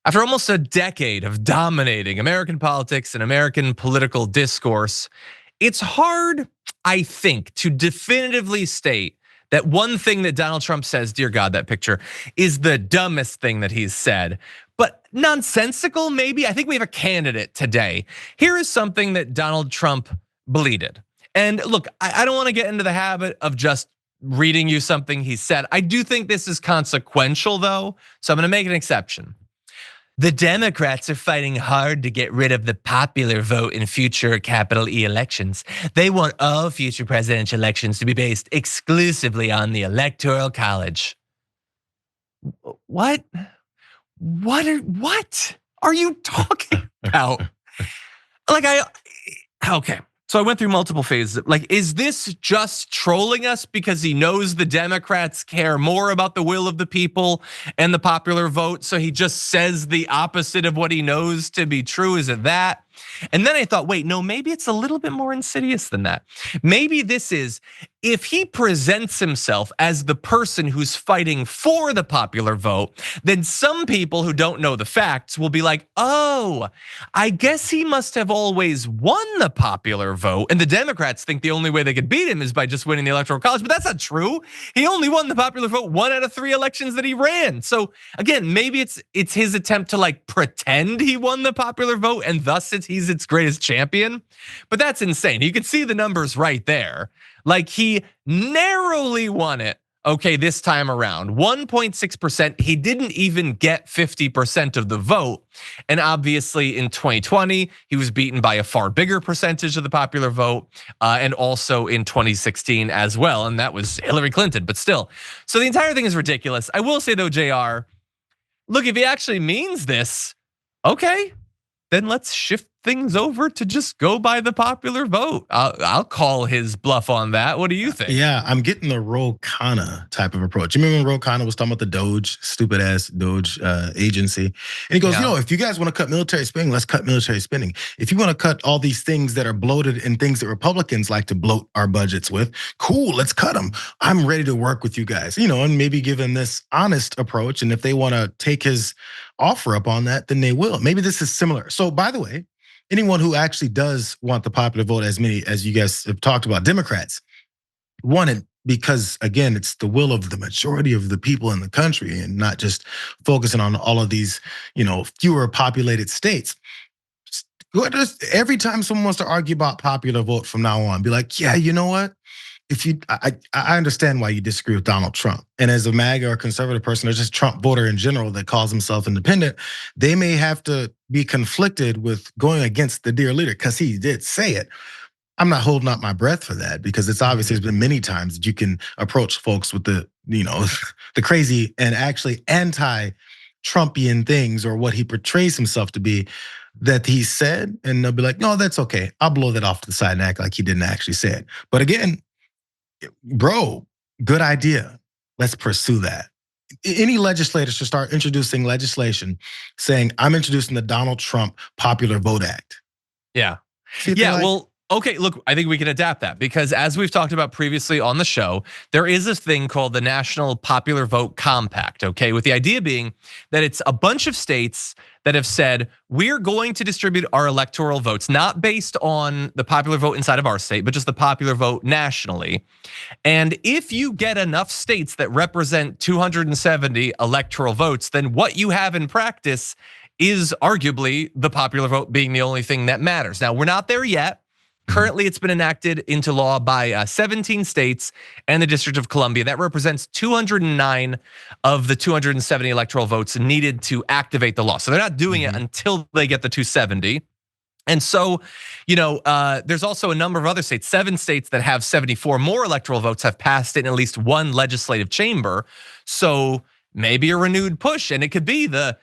After almost a decade of dominating American politics and American political discourse, it's hard, I think, to definitively state that one thing that Donald Trump says, dear God, that picture, is the dumbest thing that he's said. But nonsensical, maybe. I think we have a candidate today. Here is something that Donald Trump bleated. And look, I don't want to get into the habit of just reading you something he said. I do think this is consequential, though, so I'm going to make an exception. The Democrats are fighting hard to get rid of the popular vote in future capital E elections. They want all future presidential elections to be based exclusively on the Electoral College. What? What are you talking about? Okay. So I went through multiple phases. Like, is this just trolling us because he knows the Democrats care more about the will of the people and the popular vote? So he just says the opposite of what he knows to be true. Is it that? And then I thought, wait, no, maybe it's a little bit more insidious than that. Maybe this is, if he presents himself as the person who's fighting for the popular vote, then some people who don't know the facts will be like, oh, I guess he must have always won the popular vote. And the Democrats think the only way they could beat him is by just winning the Electoral College, but that's not true. He only won the popular vote 1 out of 3 elections that he ran. So again, maybe it's his attempt to like pretend he won the popular vote and thus he's its greatest champion. But that's insane. You can see the numbers right there. Like, he narrowly won it, okay, this time around, 1.6%. He didn't even get 50% of the vote. And obviously in 2020, he was beaten by a far bigger percentage of the popular vote, and also in 2016 as well. And that was Hillary Clinton, but still. So the entire thing is ridiculous. I will say though, JR, look, if he actually means this, okay, then let's shift things over to just go by the popular vote. I'll call his bluff on that. What do you think? Yeah, I'm getting the Ro Khanna type of approach. You remember when Ro Khanna was talking about the Doge, stupid ass Doge agency? And he goes, if you guys want to cut military spending, let's cut military spending. If you want to cut all these things that are bloated and things that Republicans like to bloat our budgets with, cool, let's cut them. I'm ready to work with you guys, and maybe give him this honest approach. And if they want to take his offer up on that, then they will. Maybe this is similar. So by the way, anyone who actually does want the popular vote, as many as you guys have talked about, Democrats want it because, again, it's the will of the majority of the people in the country and not just focusing on all of these, fewer populated states. Every time someone wants to argue about popular vote from now on, be like, yeah, you know what? I understand why you disagree with Donald Trump. And as a MAGA or conservative person or just Trump voter in general that calls himself independent, they may have to be conflicted with going against the dear leader because he did say it. I'm not holding out my breath for that because it's obviously there's been many times that you can approach folks with the, the crazy and actually anti-Trumpian things or what he portrays himself to be that he said, and they'll be like, no, that's okay. I'll blow that off to the side and act like he didn't actually say it. But again, bro, good idea. Let's pursue that. Any legislators should start introducing legislation saying, I'm introducing the Donald Trump Popular Vote Act. Yeah. Well, okay, look, I think we can adapt that because as we've talked about previously on the show, there is this thing called the National Popular Vote Compact, okay? With the idea being that it's a bunch of states that have said, we're going to distribute our electoral votes, not based on the popular vote inside of our state, but just the popular vote nationally. And if you get enough states that represent 270 electoral votes, then what you have in practice is arguably the popular vote being the only thing that matters. Now, we're not there yet. Currently, it's been enacted into law by 17 states and the District of Columbia. That represents 209 of the 270 electoral votes needed to activate the law. So they're not doing it until they get the 270. And so, there's also a number of other states, 7 states that have 74 more electoral votes have passed it in at least one legislative chamber. So maybe a renewed push, and it could be the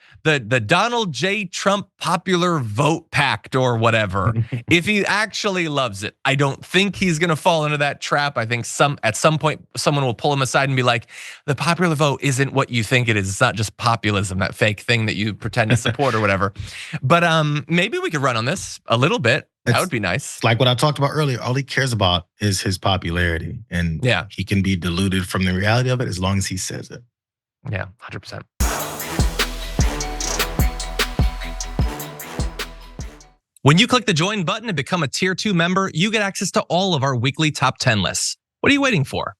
Donald J. Trump Popular Vote Pact or whatever. If he actually loves it, I don't think he's gonna fall into that trap. I think at some point someone will pull him aside and be like, the popular vote isn't what you think it is. It's not just populism, that fake thing that you pretend to support or whatever. But maybe we could run on this a little bit. That would be nice. Like what I talked about earlier, all he cares about is his popularity, and he can be deluded from the reality of it as long as he says it. Yeah, 100%. When you click the join button and become a tier 2 member, you get access to all of our weekly top 10 lists. What are you waiting for?